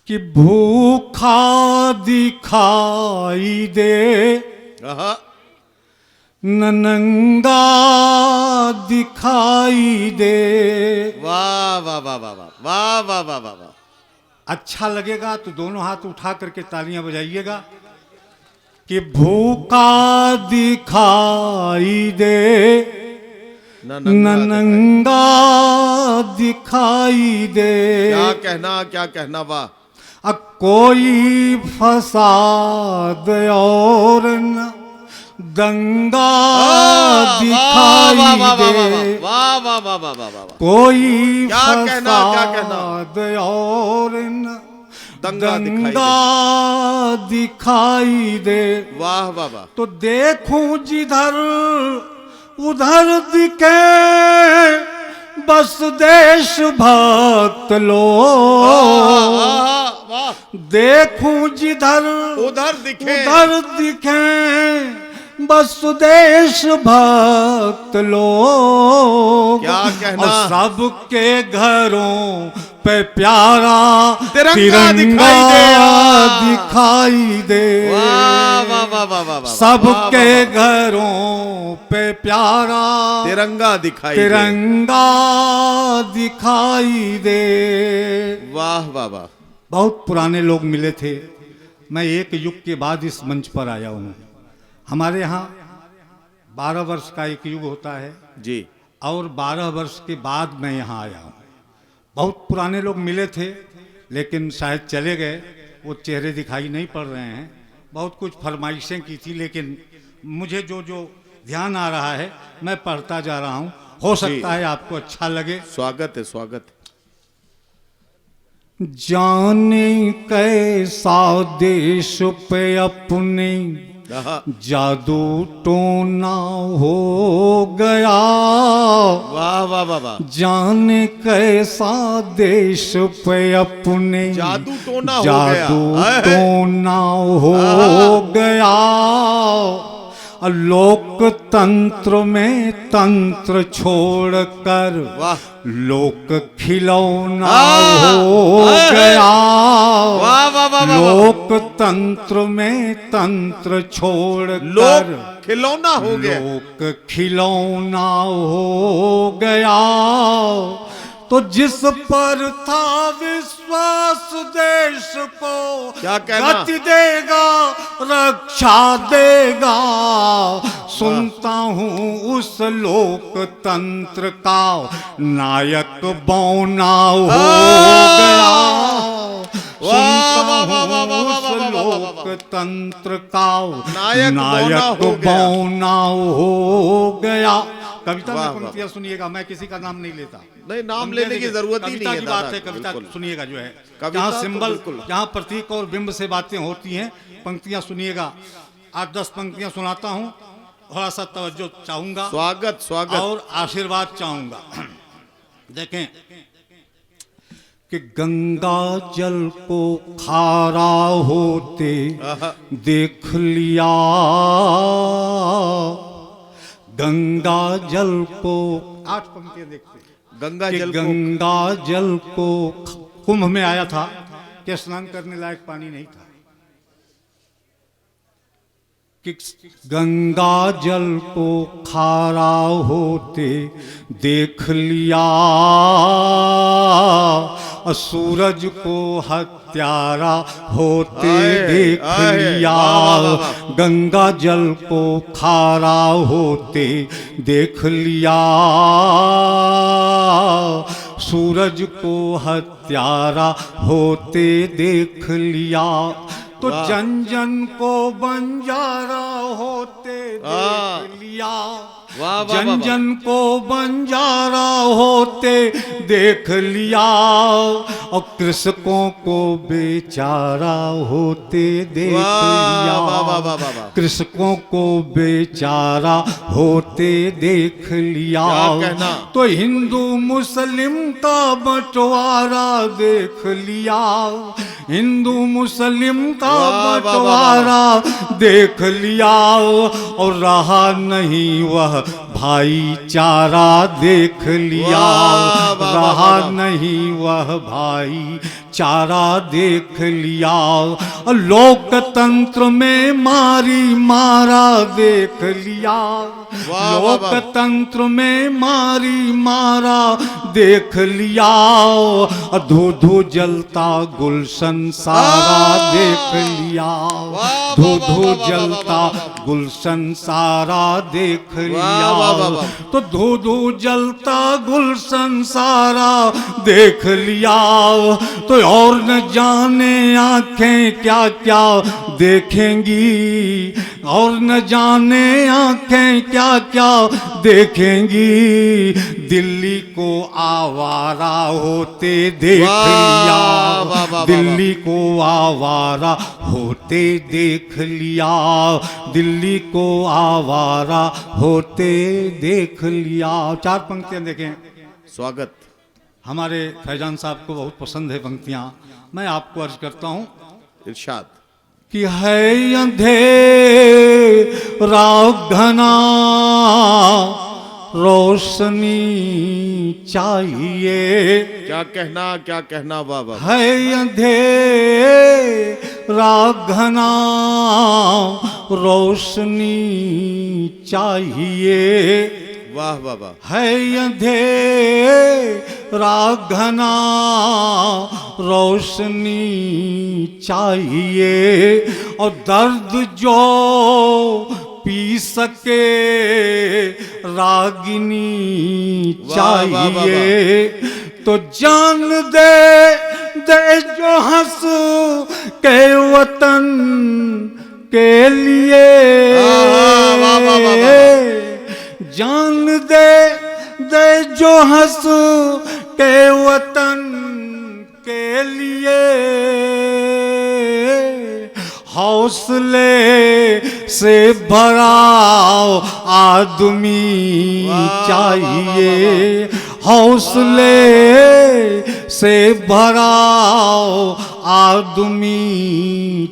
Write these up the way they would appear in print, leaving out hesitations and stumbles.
कि भूखा दिखाई दे न नंगा दिखाई दे। वाह वाह वाह वाह वाह वाह वाह वाह वाह वाह। अच्छा लगेगा तो दोनों हाथ उठा करके तालियां बजाइएगा कि भूखा दिखाई दे न नंगा दिखाई दे। क्या कहना वाह। कोई फसाद और न दंगा दिखाई दे। वाह वाह वाह वाह वाह वाह। कोई क्या कहना फसाद और न दंगा दिखाई दे। वाह वाह वाह। तो देखूं जिधर उधर दिखे बस देश भक्त लोग। देखूं जिधर उधर दिखे बस देश भक्त लोग। क्या कहना। और सबके घरों पे प्यारा तिरंगा दिखाई दे। वाह वाह वाह वाह वाह। सबके घरों पे प्यारा तिरंगा दिखाई दे। वाह वाह वाह। बहुत पुराने लोग मिले थे। मैं एक युग के बाद इस मंच पर आया हूँ। हमारे यहाँ 12 वर्ष का एक युग होता है जी, और 12 वर्ष के बाद मैं यहाँ आया हूँ। बहुत पुराने लोग मिले थे लेकिन शायद चले गए, वो चेहरे दिखाई नहीं पड़ रहे हैं। बहुत कुछ फरमाइशें की थी लेकिन मुझे जो ध्यान आ रहा है मैं पढ़ता जा रहा हूँ। हो सकता है आपको अच्छा लगे। स्वागत है स्वागत है। जाने कैसा देश पे अपने जादू टोना हो गया। वाह वाह वाह वाह। जाने कैसा देश पे अपने जादू टोना हो गया। लोकतंत्र में तंत्र छोड़कर लोक खिलौना हो गया। लोकतंत्र में तंत्र छोड़कर खिलौना हो गया। लोक खिलौना हो गया। तो जिस पर था विश्वास देश को क्या कहना। गति देगा रक्षा देगा। सुनता हूँ उस लोकतंत्र का नायक बौना हो गया। सुनता हूँ उस लोकतंत्र का नायक बौना हो गया। कविता में पंक्तियां सुनिएगा, मैं किसी का नाम नहीं लेता। नहीं, नाम लेने की जरूरत ही नहीं है। की बात है, कविता सुनिएगा जो है, जहाँ सिंबल, जहाँ प्रतीक और बिंब से बातें होती हैं, पंक्तियां सुनिएगा। 8-10 पंक्तियां सुनाता हूँ, थोड़ा सा तवज्जो चाहूंगा। स्वागत स्वागत और आशीर्वाद चाहूंगा। देखें कि गंगा जल को खारा होते देख लिया। गंगा जल को 8 पंक्तियां देखते। गंगा जल को कुंभ में आया था कि स्नान करने लायक पानी नहीं था। कि गंगा जल को खारा होते देख लिया। सूरज को हत्यारा होते देख लिया। गंगा जल को खारा होते देख लिया। सूरज को हत्यारा होते देख लिया। तो जन जन को बंजारा होते देख लिया। जन जन को बंजारा होते देख लिया। और कृषकों को बेचारा होते देख लिया। कृषकों को बेचारा होते देख लिया। तो हिंदू मुस्लिम का बंटवारा देख लिया। हिंदू मुस्लिम का बंटवारा देख लिया। और रहा नहीं वह भाईचारा देख लिया। रहा नहीं वह भाईचारा चारा देख लिया, लोकतंत्र में मारी मारा देख लिया, वाह, वाह, वाह। लोकतंत्र में मारी मारा देख लिया, धू धू जलता गुलशन सारा देख लिया, वाह, धू वाह, धू वाह, वाह, जलता वाह, गुलशन सारा देख वाह, लिया, वाह, वाह, वाह। तो धू धू जलता गुलशन सारा देख लिया, तो और न जाने आंखें क्या क्या देखेंगी, और न जाने आंखें क्या क्या देखेंगी, दिल्ली को आवारा होते देख वाह, लिया, वाह, वाह, वाह, दिल्ली को आवारा होते देख लिया, दिल्ली को आवारा होते देख लिया। चार पंक्तियां देखें। स्वागत। हमारे फैजान साहब को बहुत पसंद है पंक्तियां, मैं आपको अर्ज करता हूं इरशाद। कि है अंधेरा घना रोशनी चाहिए, क्या कहना वाह वाह। है अंधेरा घना रोशनी चाहिए, वाह वाह वाह। है अंधेरा घना रोशनी चाहिए, और दर्द जो पी सके रागिनी वाह, वाह, वाह, चाहिए, तो जान दे दे जो हंस के वतन के लिए, वाह, वाह, वाह, वाह। जान दे दे जो हंस के वतन के लिए, हौसले से भरा आदमी वाह, चाहिए, हौसले से भरा आदमी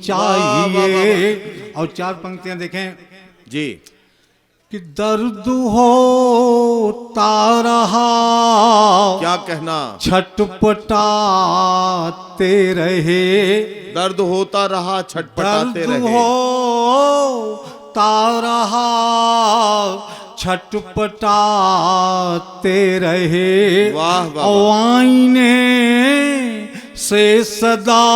चाहिए। और चार पंक्तियां देखें जी। कि दर्द होता रहा क्या कहना। छटपटाते रहे, दर्द होता रहा छटपटाते दर्द रहे, होता रहा छटपटाते रहे, वाह, वाह, और आईने से सदा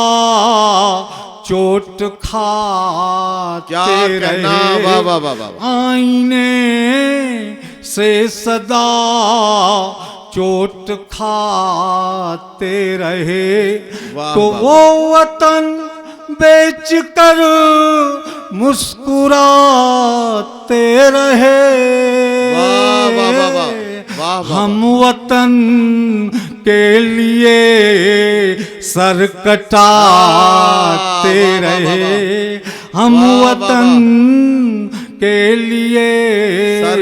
चोट खाते क्या कहना। रहे, वाह वाह वाह वाह। आईने से सदा चोट खाते रहे, वाह, तो वाह, वो वतन बेच कर मुस्कुराते रहे, वाह, वाह, वाह, वाह, वाह, वाह। हम वतन के लिए सर कटाते वाह, वाह, वाह, रहे, हम वाह, वाह, वतन के लिए सर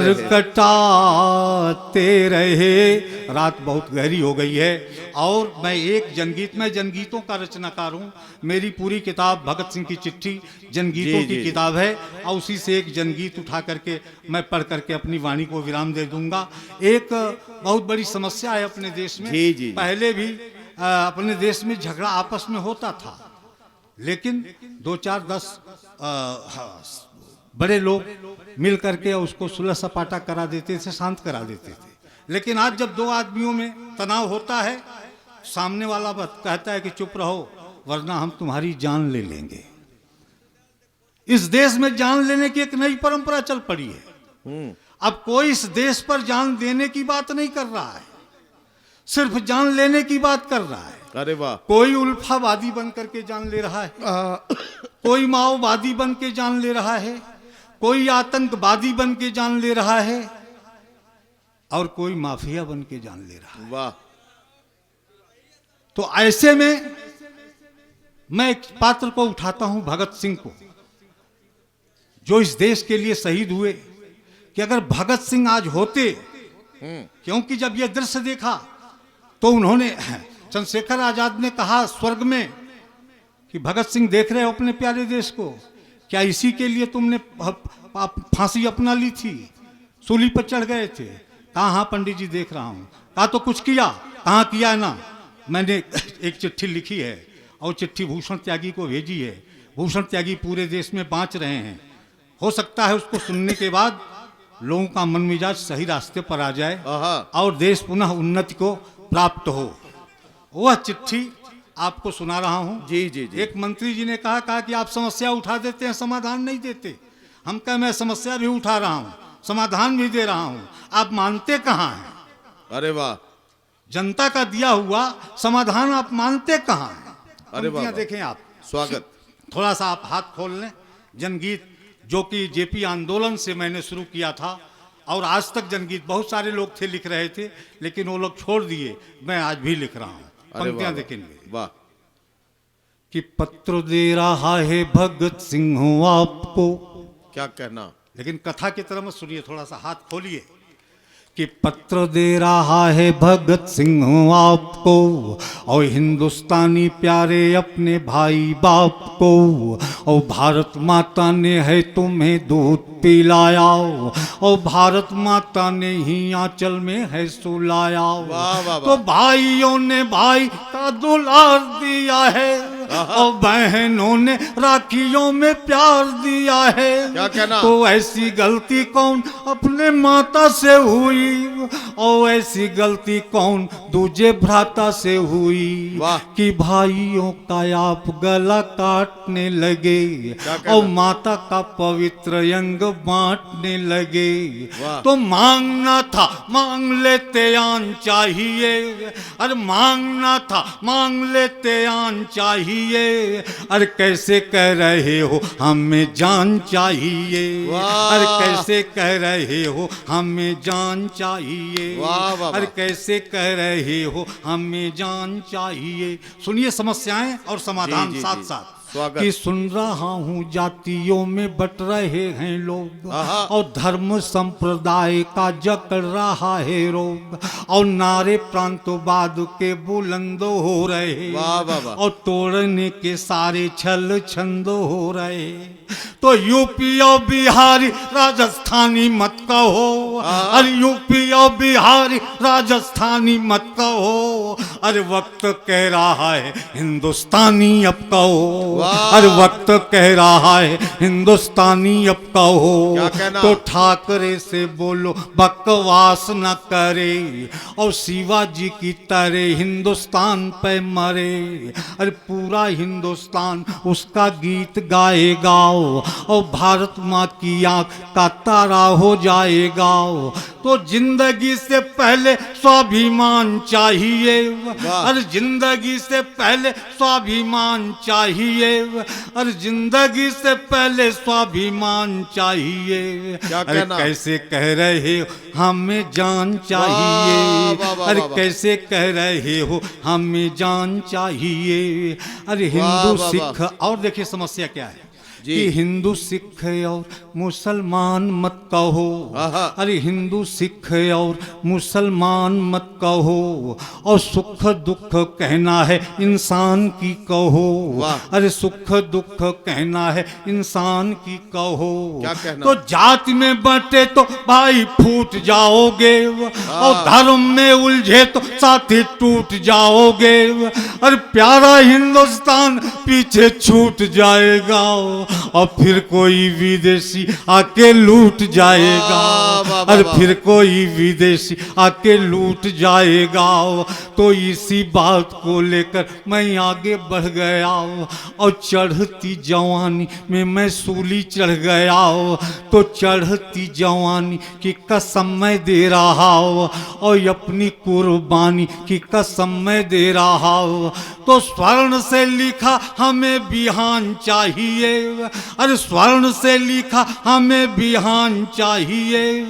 रहे। कटाते रहे। रात बहुत गहरी हो गई है, और मैं एक जनगीत, मैं जनगीतों का रचनाकार हूँ, मेरी पूरी किताब भगत सिंह की चिट्ठी जनगीतों जी, की जी। किताब है, और उसी से एक जनगीत उठा करके मैं पढ़ करके अपनी वाणी को विराम दे दूंगा। एक बहुत बड़ी समस्या है अपने देश में। जी, जी। पहले भी अपने देश में झगड़ा आपस में होता था, लेकिन 2 4 10 बड़े लोग मिल करके उसको सुलह सपाटा करा देते थे, शांत करा देते थे। लेकिन आज जब 2 आदमियों में तनाव होता है, सामने वाला कहता है कि चुप रहो वरना हम तुम्हारी जान ले लेंगे। इस देश में जान लेने की एक नई परंपरा चल पड़ी है। अब कोई इस देश पर जान देने की बात नहीं कर रहा है, सिर्फ जान लेने की बात कर रहा है। अरे वाह। कोई उल्फावादी बन करके जान ले रहा है, कोई माओवादी बन के जान ले रहा है, कोई आतंकवादी बन के जान ले रहा है, और कोई माफिया बन के जान ले रहा है। वाह। तो ऐसे में मैं एक पात्र को उठाता हूं, भगत सिंह को, जो इस देश के लिए शहीद हुए। कि अगर भगत सिंह आज होते, क्योंकि जब यह दृश्य देखा तो उन्होंने, चंद्रशेखर आजाद ने कहा स्वर्ग में कि भगत सिंह देख रहे हो अपने प्यारे देश को, क्या इसी के लिए तुमने फांसी अपना ली थी, सूली पर चढ़ गए थे? कहा हाँ पंडित जी देख रहा हूं। कहा तो कुछ किया? कहाँ किया है ना? मैंने एक चिट्ठी लिखी है और चिट्ठी भूषण त्यागी को भेजी है। भूषण त्यागी पूरे देश में बाँच रहे हैं। हो सकता है उसको सुनने के बाद लोगों का मन मिजाज सही रास्ते पर आ जाए और देश पुनः उन्नति को प्राप्त हो। वह चिट्ठी आपको सुना रहा हूँ। जी जी जी। एक मंत्री जी ने कहा कि आप समस्या उठा देते हैं, समाधान नहीं देते। हम कहा मैं समस्या भी उठा रहा हूँ, समाधान भी दे रहा हूँ, आप मानते कहाँ हैं? अरे वाह, जनता का दिया हुआ समाधान आप मानते कहाँ हैं? अरे वाह, देखें आप, स्वागत। थोड़ा सा आप हाथ खोल लें। जनगीत जो कि जेपी आंदोलन से मैंने शुरू किया था और आज तक जनगीत बहुत सारे लोग थे लिख रहे थे, लेकिन वो लोग छोड़ दिए, मैं आज भी लिख रहा हूँ। पंक्तियां देखेंगे। वाह। कि पत्र दे रहा है भगत सिंह आपको, क्या कहना, लेकिन कथा की तरह मत सुनिए, थोड़ा सा हाथ खोलिए। कि पत्र दे रहा है भगत सिंह आपको और हिंदुस्तानी प्यारे अपने भाई बाप को, और भारत माता ने है तुम्हें दूध पिलाया और भारत माता ने ही आंचल में है सुलाया। वाह वाह तो भाइयों ने भाई का दुलार दिया है और बहनों ने राखियों में प्यार दिया है। क्या कहना? तो ऐसी गलती कौन अपने माता से हुई और ऐसी गलती कौन दूजे भ्राता से हुई कि भाइयों का आप गला काटने लगे और माता का पवित्र अंग बांटने लगे। तो मांगना था मांग लेते आन चाहिए, अरे मांगना था मांग लेते आन चाहिए, अरे कैसे कह रहे हो हमें जान चाहिए, अरे कैसे कह रहे हो हमें जान चाहिए, अरे कैसे कह रहे हो हमें जान चाहिए। सुनिए समस्याएं और समाधान साथ साथ। कि सुन रहा हूँ जातियों में बट रहे हैं लोग और धर्म संप्रदाय का जकड़ रहा है रोग, और नारे प्रांतवाद के बुलंद हो रहे और तोड़ने के सारे छल छंद हो रहे। तो यूपी और बिहारी राजस्थानी मत कहो, अरे यूपी और बिहारी राजस्थानी मत कहो, अरे वक्त कह रहा है हिंदुस्तानी अब कहो, अरे वक्त कह रहा है हिंदुस्तानी अब कहो। तो ठाकरे से बोलो बकवास न करे और शिवाजी की तरह हिंदुस्तान पे मरे, अरे पूरा हिंदुस्तान उसका गीत गाएगा और भारत माँ की आँख का तारा हो जाएगा। तो जिंदगी से पहले स्वाभिमान चाहिए, अरे जिंदगी से पहले स्वाभिमान चाहिए, अरे जिंदगी से पहले स्वाभिमान चाहिए, अरे कैसे कह रहे हो हमें जान चाहिए, अरे कैसे कह रहे हो हमें जान चाहिए। अरे हिंदू सिख, और देखिए समस्या क्या है कि हिंदू सिख और मुसलमान मत कहो, अरे हिंदू सिख और मुसलमान मत कहो, और सुख दुख कहना है इंसान की कहो, अरे सुख दुख कहना है इंसान की कहो। तो जाति में बंटे तो भाई फूट जाओगे और धर्म में उलझे तो साथी टूट जाओगे, अरे प्यारा हिंदुस्तान पीछे छूट जाएगा और फिर कोई विदेशी आके लूट जाएगा, अरे फिर कोई विदेशी आके लूट जाएगा। तो इसी बात को लेकर मैं आगे बढ़ गया और चढ़ती जवानी में मैं सूली चढ़ गया। तो चढ़ती जवानी की कसम मैं दे रहा हूँ और अपनी कुर्बानी की कसम मैं दे रहा हूँ। तो स्वर्ण से लिखा हमें बिहान चाहिए, अरे स्वर्ण से लिखा हमें बिहान चाहिए,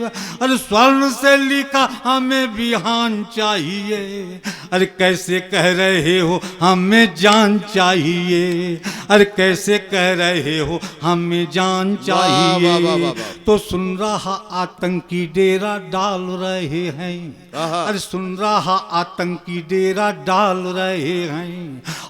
अरे स्वर्ण से लिखा हमें बिहान चाहिए, अरे कैसे कह रहे हो हमें जान चाहिए, अरे कैसे कह रहे हो हमें जान चाहिए। तो सुन रहा आतंकी डेरा डाल रहे हैं, अरे सुन रहा आतंकी डेरा डाल रहे हैं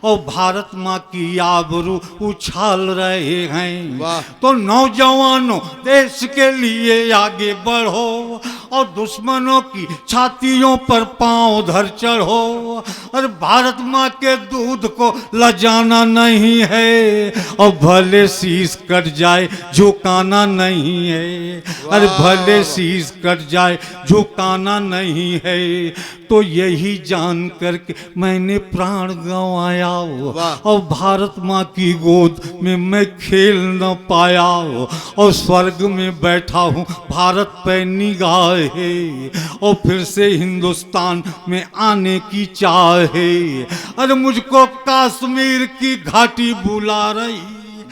और भारत माँ की आबरू उछाल रहे हैं। तो नौजवानों देश के लिए आगे बढ़ो और दुश्मनों की छातियों पर पांव धर चढ़ो। और भारत माँ के दूध को लजाना नहीं है, और भले शीश कट जाए झुकाना नहीं है। अरे भले शीश कट जाए झुकाना नहीं है। तो यही जान करके मैंने प्राण गंवाया, और भारत माँ की गोद में मैं खेल न पाया, और स्वर्ग में बैठा हूँ भारत पे निगाह है, और फिर से हिंदुस्तान में आने की चाह है। अरे मुझको कश्मीर की घाटी बुला रही,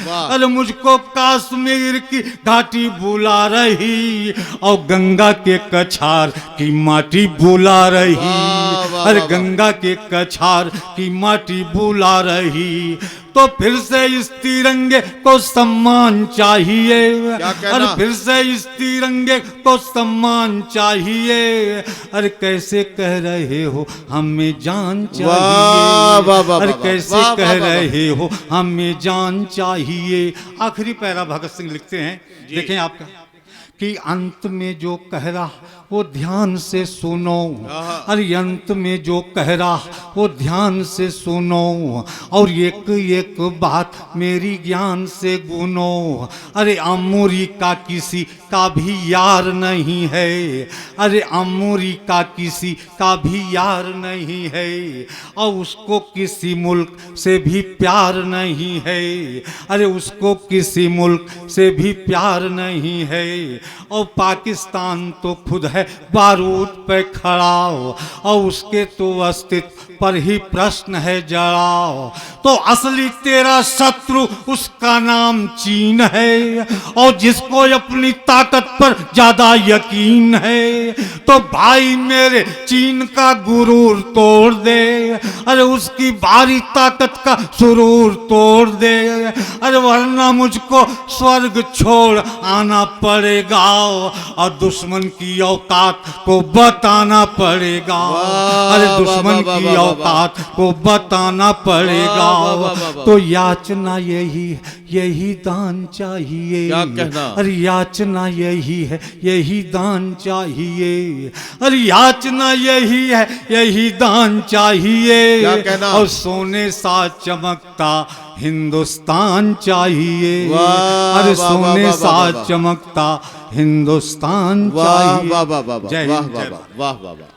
अरे मुझको कश्मीर की घाटी बुला रही, और गंगा के कछार की माटी बुला रही। अरे गंगा के कछार की माटी बुला रही। तो फिर से इस तिरंगे को सम्मान चाहिए। अरे फिर से इस तिरंगे को सम्मान चाहिए। अरे कैसे कह रहे हो हमें जान चाहिए। अरे कैसे कह रहे हो हमें जान चाहिए। आखिरी पैरा भगत सिंह लिखते हैं, देखें आपका, कि अंत में जो कह रहा वो ध्यान से सुनो। अरे अंत में जो कह रहा वो ध्यान से सुनो, और एक एक बात मेरी ज्ञान से गुनो। अरे अमूरी का किसी का भी यार नहीं है। अरे अमूरी का किसी का भी यार नहीं है, और उसको किसी मुल्क से भी प्यार नहीं है। अरे उसको किसी मुल्क से भी प्यार नहीं है। और पाकिस्तान तो खुद है बारूद पे खड़ा, और उसके तो अस्तित्व पर ही प्रश्न है जड़ा। तो असली तेरा शत्रु उसका नाम चीन है, और जिसको अपनी ताकत पर ज्यादा यकीन है। तो भाई मेरे चीन का गुरूर तोड़ दे, अरे उसकी भारी ताकत का सुरूर तोड़ दे। अरे वरना मुझको स्वर्ग छोड़ आना पड़ेगा, और दुश्मन की औकात को बताना पड़ेगा। अरे दुश्मन की औकात को बताना पड़ेगा। तो याचना यही दान चाहिए। क्या कहना? अरे याचना यही है, यही दान चाहिए। अरे याचना यही दान चाहिए। क्या कहना? और सोने सा चमकता हिंदुस्तान चाहिए। अरे सोने सा चमकता हिंदुस्तान चाहिए। वाह वाह वाह वाह जय वाह हिंद, जय वाह वाह वाह वाह।